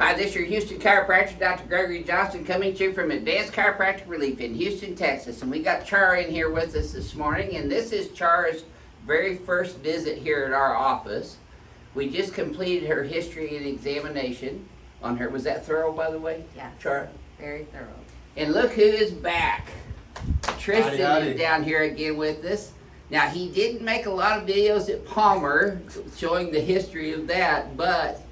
Hi, this is your Houston chiropractor, Dr. Gregory Johnson, coming to you from Advanced Chiropractic Relief in Houston, Texas. And we got Chara in here with us this morning, and this is Chara's very first visit here at our office. We just completed her history and examination on her. Was that thorough, by the way? Yes. Chara? Very thorough. And look who is back. Tristan Howdy. is down here again with us. Now, he didn't make a lot of videos at Palmer showing the history of that, but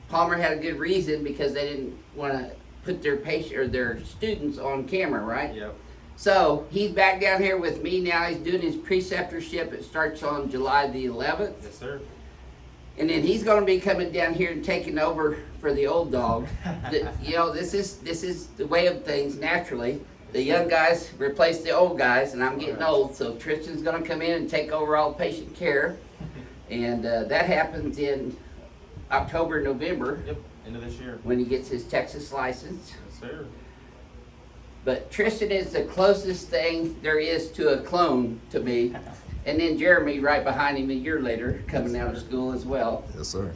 Palmer had a good reason because they didn't want to put their patient or their students on camera, right? Yep. So he's back down here with me now. He's doing his preceptorship. It starts on July the 11th. Yes, sir. And then he's going to be coming down here and taking over for the old dog. You know, this is the way of things naturally. The young guys replace the old guys, and I'm getting old, so Tristan's going to come in and take over all patient care. And that happens in October, November. Yep. End of this year. When he gets his Texas license. Yes, sir. But Tristan is the closest thing there is to a clone to me. And then Jeremy right behind him a year later, coming out of school as well. Yes, sir.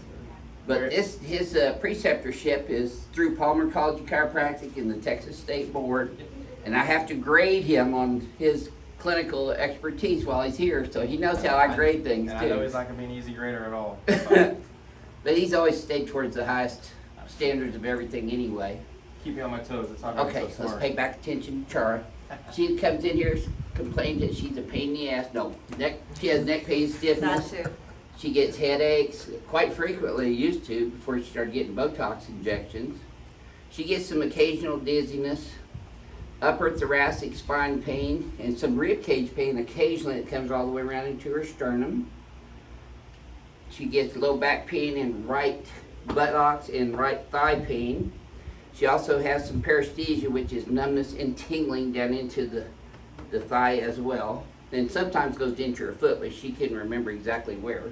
But his preceptorship is through Palmer College of Chiropractic and the Texas State Board. And I have to grade him on his clinical expertise while he's here, so he knows how I grade things And too. I know he's not going to be an easy grader at all. But he's always stayed towards the highest standards of everything anyway. Keep me on my toes. That's how I'm Okay, so let's smart. pay back attention to Chara. She comes in here, complains that she's a pain in the ass. No, she has neck pain, Not stiffness. to. She gets headaches quite frequently, used to, before she started getting Botox injections. She gets some occasional dizziness, upper thoracic spine pain, and some rib cage pain occasionally that comes all the way around into her sternum. She gets low back pain and right buttocks and right thigh pain. She also has some paresthesia, which is numbness and tingling down into the thigh as well. And sometimes goes into her foot, but she couldn't remember exactly where.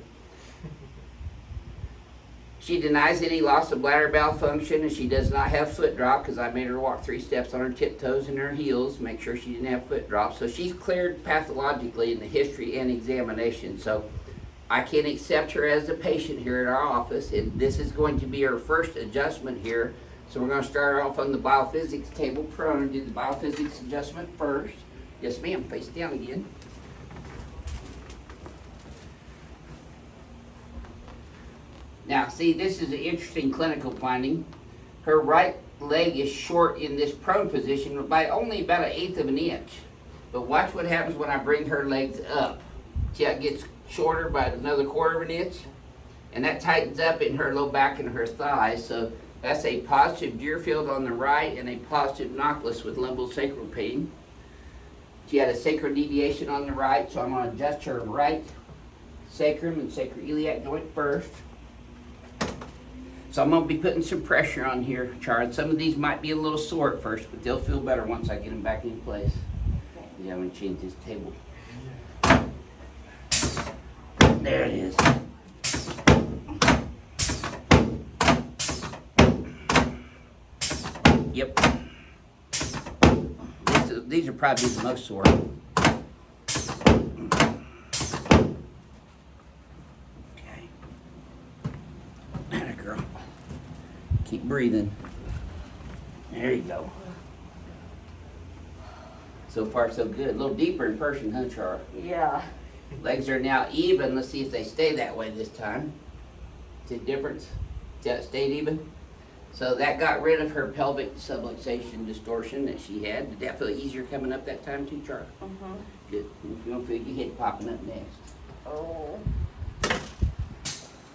She denies any loss of bladder valve function, and she does not have foot drop because I made her walk 3 steps on her tiptoes and her heels, make sure she didn't have foot drop. So she's cleared pathologically in the history and examination. So I can accept her as a patient here at our office, and this is going to be her first adjustment here. So we're going to start off on the BioPhysics table prone and do the BioPhysics adjustment first. Yes, ma'am. Face down again. Now, see, this is an interesting clinical finding. Her right leg is short in this prone position by only about 1/8 of an inch. But watch what happens when I bring her legs up. See how it gets shorter by another 1/4 of an inch? And that tightens up in her low back and her thighs. So that's a positive Deerfield on the right and a positive Nautilus with lumbosacral pain. She had a sacral deviation on the right, so I'm going to adjust her right sacrum and sacroiliac joint first. So I'm going to be putting some pressure on here, Chara. Some of these might be a little sore at first, but they'll feel better once I get them back in place. Yeah, I'm going to change this table. There it is. Yep. These are probably the most sore. Okay. Atta girl. Keep breathing. There you go. So far, so good. A little deeper in person, huh, Chara? Yeah. Legs are now even. Let's see if they stay that way this time. See the difference? See how it stayed even? So that got rid of her pelvic subluxation distortion that she had. Did that feel easier coming up that time too, Chara? Mm-hmm. Good. If you don't feel your head popping up next. Oh.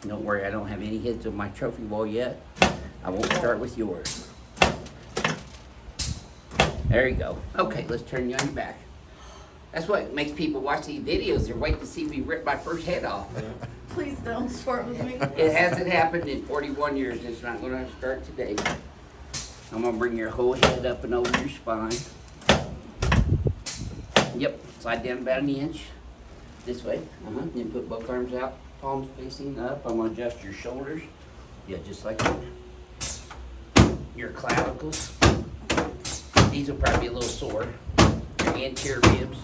Don't worry, I don't have any hits on my trophy wall yet. I won't start with yours. There you go. Okay, let's turn you on your back. That's what makes people watch these videos. They're waiting to see me rip my first head off. Please don't start with me. It hasn't happened in 41 years. It's not going to start today. I'm going to bring your whole head up and over your spine. Yep, slide down about 1 inch. This way. Then put both arms out, palms facing up. I'm going to adjust your shoulders. Yeah, just like that. Your clavicles. These will probably be a little sore. Your anterior ribs.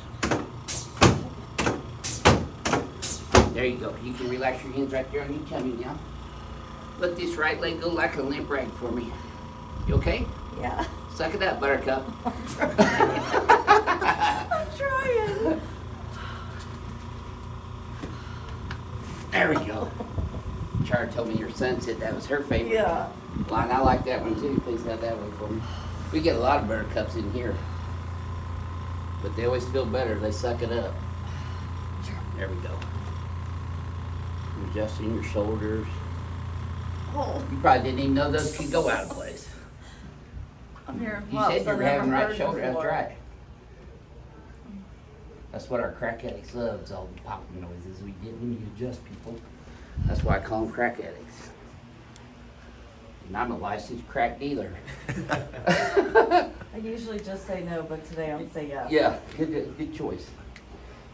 There you go. You can relax your hands right there on your tummy now. Let this right leg go like a limp rag for me. You okay? Yeah. Suck it up, Buttercup. I'm trying. There we go. Char told me your son said that was her favorite. Yeah. Well, and I like that one too. Please have that one for me. We get a lot of Buttercups in here. But they always feel better. They suck it up. There we go. Adjusting your shoulders. Oh, You probably didn't even know those could go out of place. I'm hearing You flops said you I've were never having right heard shoulder. That's before. right. That's what our crack addicts love, is all the popping noises we get when you adjust people. That's why I call them crack addicts. And I'm a licensed crack dealer. I usually just say no, but today I'm say yes. Yeah, good choice.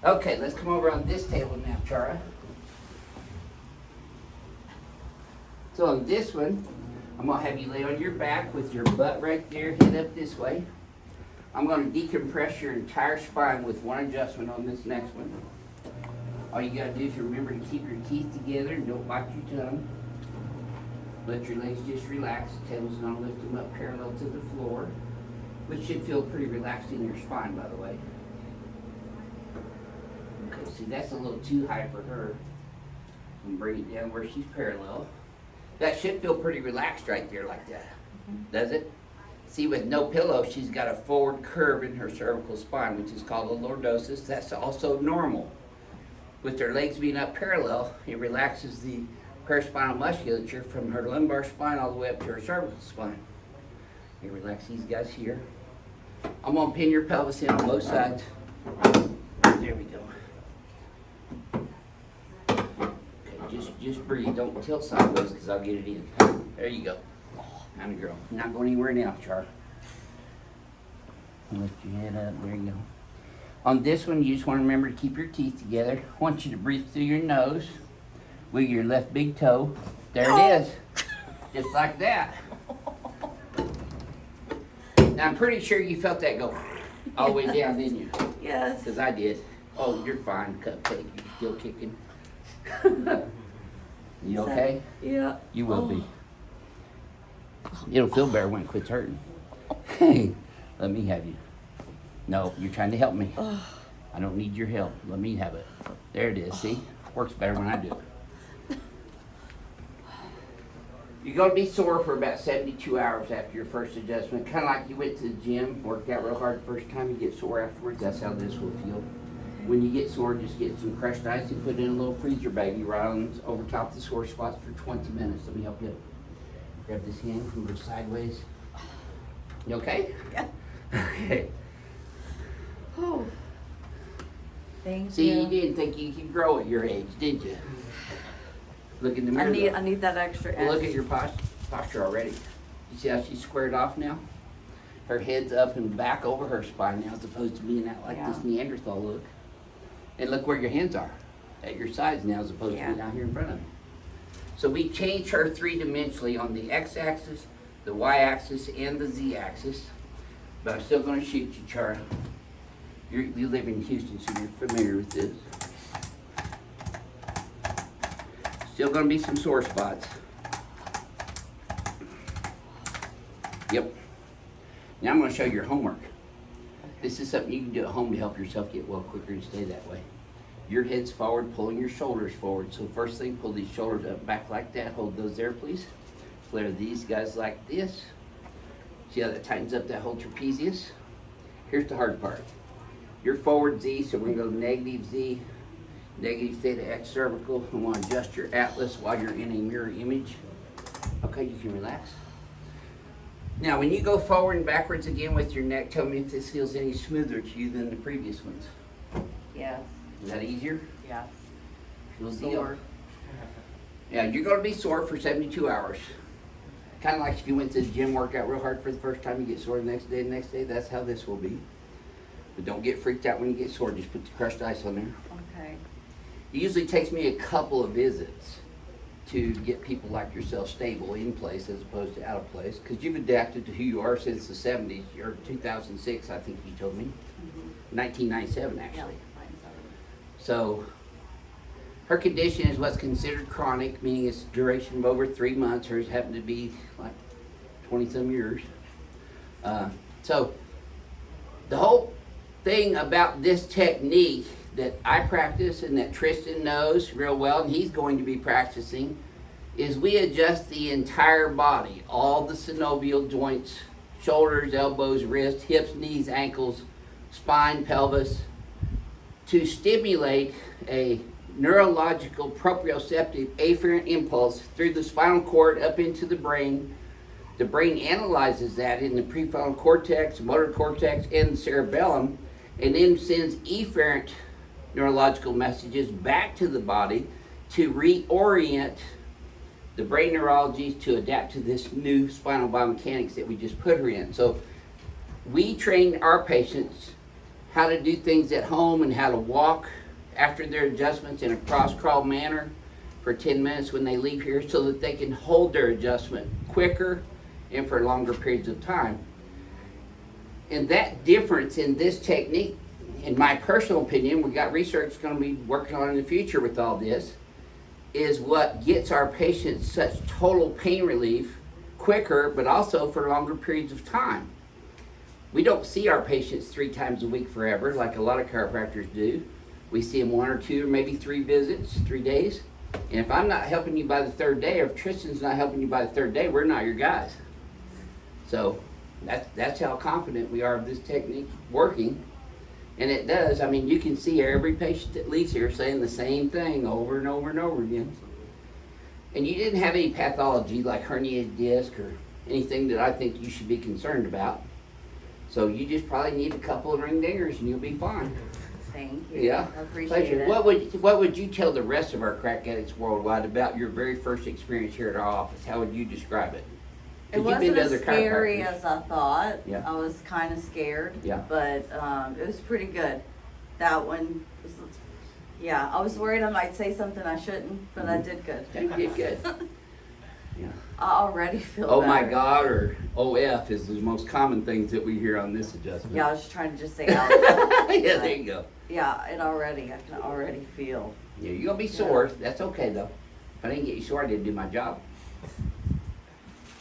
Okay, let's come over on this table now, Chara. So on this one, I'm gonna have you lay on your back with your butt right there, head up this way. I'm gonna decompress your entire spine with one adjustment on this next one. All you gotta do is remember to keep your teeth together and don't bite your tongue. Let your legs just relax. The table's gonna lift them up parallel to the floor, which should feel pretty relaxed in your spine, by the way. Okay, see, that's a little too high for her. And bring it down where she's parallel. That should feel pretty relaxed right there like that. Does it? See, with no pillow, she's got a forward curve in her cervical spine, which is called a lordosis. That's also normal. With her legs being up parallel, it relaxes the paraspinal musculature from her lumbar spine all the way up to her cervical spine. You relax these guys here. I'm gonna pin your pelvis in on both sides. There we go. Okay, just breathe. Don't tilt sideways because I'll get it in. There you go. Kind of girl. Not going anywhere now, Char. Lift your head up. There you go. On this one, you just want to remember to keep your teeth together. I want you to breathe through your nose with your left big toe. There it is. Just like that. Now, I'm pretty sure you felt that go all the way down, didn't you? Yes. Because I did. Oh, you're fine, Cupcake. You're still kicking. You okay? Yeah. You will be. It'll feel better when it quits hurting. Hey, let me have you. No, you're trying to help me. I don't need your help. Let me have it. There it is. See? Works better when I do it. You're going to be sore for about 72 hours after your first adjustment. Kind of like you went to the gym, worked out real hard the first time, you get sore afterwards. That's how this will feel. When you get sore, just get some crushed ice and put it in a little freezer baggie right on over top of the sore spots for 20 minutes. Let me help you. Grab this hand from the sideways. You okay? Yeah. Okay. Oh. Thank See, you. you didn't think you could grow at your age, did you? Look in the mirror. I need that extra Well, look edge. at your posture already. You see how she's squared off now? Her head's up and back over her spine now, as opposed to being out like this Neanderthal look. And look where your hands are, at your sides now, as opposed to being out here in front of you. So we changed her three-dimensionally on the x-axis, the y-axis, and the z-axis. But I'm still going to shoot you, Chara. You live in Houston, so you're familiar with this. Still going to be some sore spots. Yep. Now I'm going to show you your homework. This is something you can do at home to help yourself get well quicker and stay that way. Your head's forward, pulling your shoulders forward. So first thing, pull these shoulders up, back like that. Hold those there, please. Flare these guys like this. See how that tightens up that whole trapezius? Here's the hard part. Your forward Z, so we're gonna go negative Z, negative theta X cervical. We want to adjust your atlas while you're in a mirror image. Okay, you can relax. Now, when you go forward and backwards again with your neck, tell me if this feels any smoother to you than the previous ones. Yes. Is that easier? Yes. Feels Sore. good. Yeah, you're going to be sore for 72 hours. Kind of like if you went to the gym, work out real hard for the first time, you get sore the next day, that's how this will be. But don't get freaked out when you get sore, just put the crushed ice on there. Okay. It usually takes me a couple of visits to get people like yourself stable in place as opposed to out of place, because you've adapted to who you are since the 70s, or 2006, I think you told me. 1997, actually. Yeah. So, Her condition is what's considered chronic, meaning it's duration of over 3 months. Hers happened to be like 20-some years. So the whole thing about this technique that I practice and that Tristan knows real well, and he's going to be practicing, is we adjust the entire body, all the synovial joints, shoulders, elbows, wrists, hips, knees, ankles, spine, pelvis, to stimulate a neurological proprioceptive afferent impulse through the spinal cord up into the brain. The brain analyzes that in the prefrontal cortex, motor cortex, and the cerebellum, and then sends efferent neurological messages back to the body to reorient the brain neurologies to adapt to this new spinal biomechanics that we just put her in. So we train our patients how to do things at home and how to walk after their adjustments in a cross-crawl manner for 10 minutes when they leave here, so that they can hold their adjustment quicker and for longer periods of time. And that difference in this technique, in my personal opinion, we got research going to be working on in the future with all this, is what gets our patients such total pain relief quicker, but also for longer periods of time. We don't see our patients 3 times a week forever like a lot of chiropractors do. We see them 1 or 2 or maybe 3 visits, 3 days. And if I'm not helping you by the 3rd day, or if Tristan's not helping you by the 3rd day, we're not your guys. So that's how confident we are of this technique working. And it does. I mean, you can see every patient that leaves here saying the same thing over and over and over again. And you didn't have any pathology like herniated disc or anything that I think you should be concerned about. So you just probably need a couple of ring dingers and you'll be fine. Thank you. Yeah, I appreciate pleasure. it. What would you tell the rest of our crack addicts worldwide about your very first experience here at our office? How would you describe it? 'Cause It you've been wasn't to as other scary chiropractors. as I thought. Yeah. I was kind of scared. Yeah. But it was pretty good. That one was, yeah, I was worried I might say something I shouldn't, but I did good. You did good. Yeah. I already feel Oh better. my God, or OF is the most common things that we hear on this adjustment. Yeah, I was trying to just say out. Yeah, there you go. Yeah, I can already feel. Yeah, you're gonna be sore. That's okay though. If I didn't get you sore, I didn't do my job.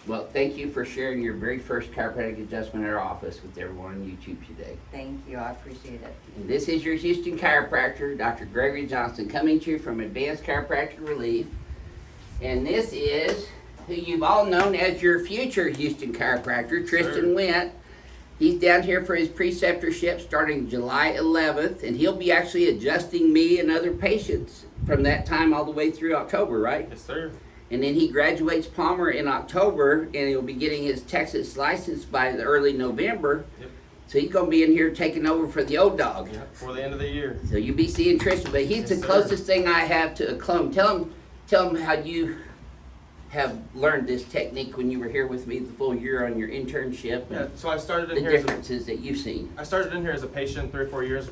Well, thank you for sharing your very first chiropractic adjustment at our office with everyone on YouTube today. Thank you, I appreciate it. And this is your Houston chiropractor, Dr. Gregory Johnson, coming to you from Advanced Chiropractic Relief. And this is who you've all known as your future Houston chiropractor, Tristan Wendt. He's down here for his preceptorship starting July 11th, and he'll be actually adjusting me and other patients from that time all the way through October, right? Yes, sir. And then he graduates Palmer in October, and he'll be getting his Texas license by the early November. Yep. So he's gonna be in here taking over for the old dog. Yeah, for the end of the year. So you'll be seeing Tristan, but he's Yes, the sir. closest thing I have to a clone. Tell him how you have learned this technique when you were here with me the full year on your internship. Yeah, And so I started in the here as a, differences that you've seen. I started in here as a patient 3 or 4 years,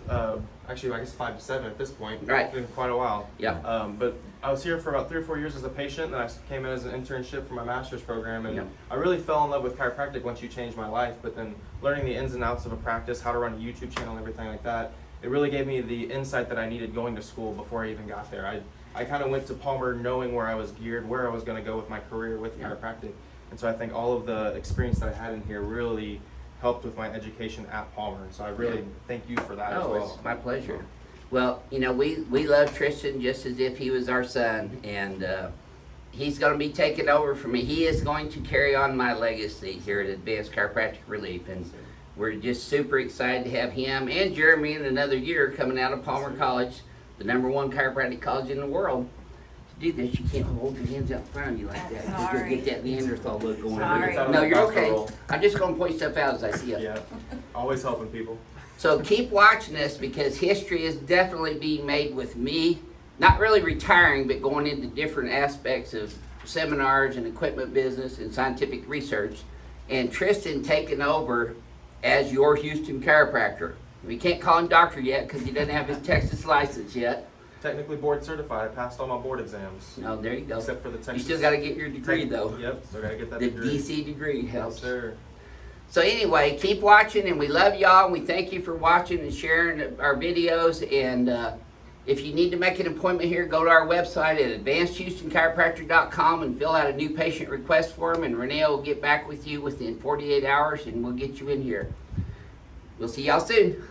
actually I guess 5 to 7 at this point. Right. It's been quite a while. Yeah. But I was here for about 3 or 4 years as a patient, and I came in as an internship for my master's program, and Yeah. I really fell in love with chiropractic once you changed my life. But then learning the ins and outs of a practice, how to run a YouTube channel and everything like that, it really gave me the insight that I needed going to school before I even got there. I kind of went to Palmer knowing where I was geared, where I was going to go with my career with Yeah. chiropractic. And so I think all of the experience that I had in here really helped with my education at Palmer. So I really Yeah. thank you for that as Oh, well. it's my pleasure. Well, you know, we love Tristan just as if he was our son, and he's going to be taking over for me. He is going to carry on my legacy here at Advanced Chiropractic Relief, and we're just super excited to have him and Jeremy in another year coming out of Palmer College, the #1 chiropractic college in the world. To do this, you can't hold your hands out in front of you like that. You're Sorry. going to get that Neanderthal look going Sorry. on. No, you're okay. I'm just going to point stuff out as I see it. Yeah, always helping people. So keep watching this, because history is definitely being made with me, not really retiring, but going into different aspects of seminars and equipment business and scientific research, and Tristan taking over as your Houston chiropractor. We can't call him doctor yet because he doesn't have his Texas license yet. Technically board certified. I passed all my board exams. No, there you go. Except for the Texas. You still got to get your degree though. Yep, so I gotta get that The degree. DC degree Yes, helps. sir. So anyway, keep watching, and we love y'all, and we thank you for watching and sharing our videos, and If you need to make an appointment here, go to our website at advancedhoustonchiropractor.com and fill out a new patient request form, and Renee will get back with you within 48 hours and we'll get you in here. We'll see y'all soon.